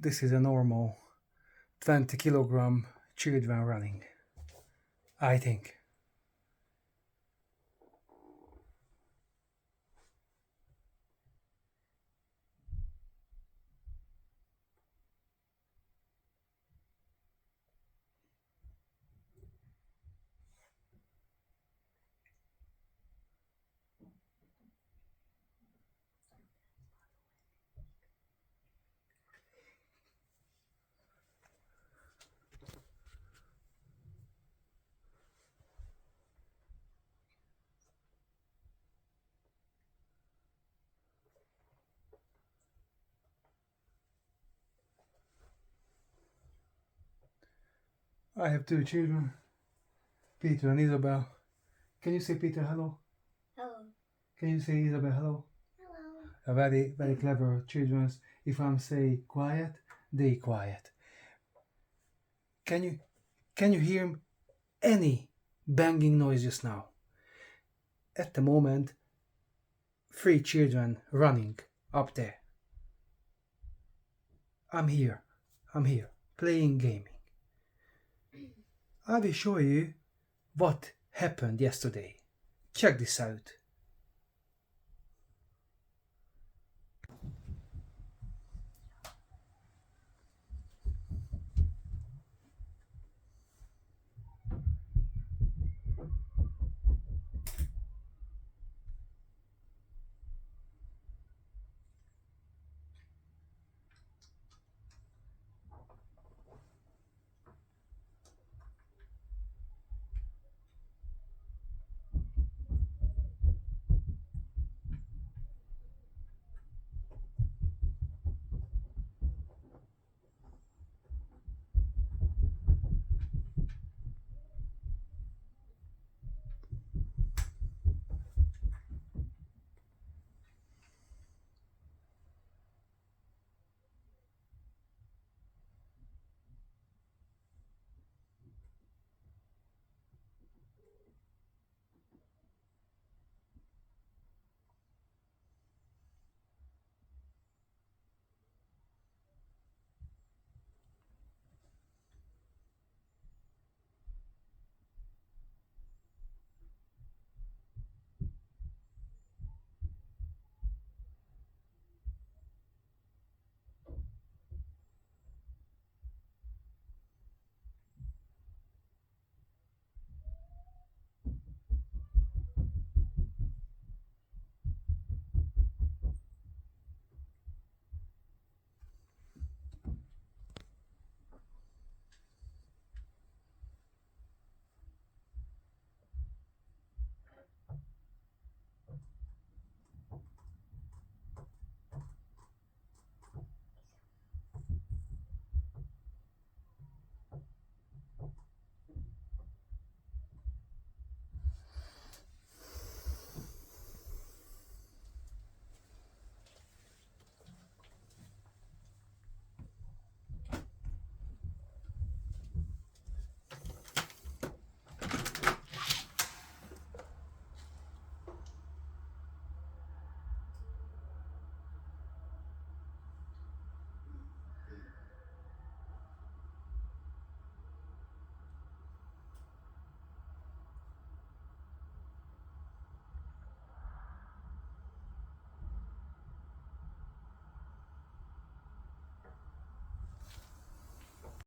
This is a normal 20 kilogram children running, I think. I have two children, Peter and Isabel. Can you say Peter hello? Hello. Can you say Isabel hello? Hello. A very, very clever children. If I'm say quiet, they quiet. Can you hear any banging noise just now? At the moment, 3 children running up there. I'm here, playing gaming. I will show you what happened yesterday. Check this out.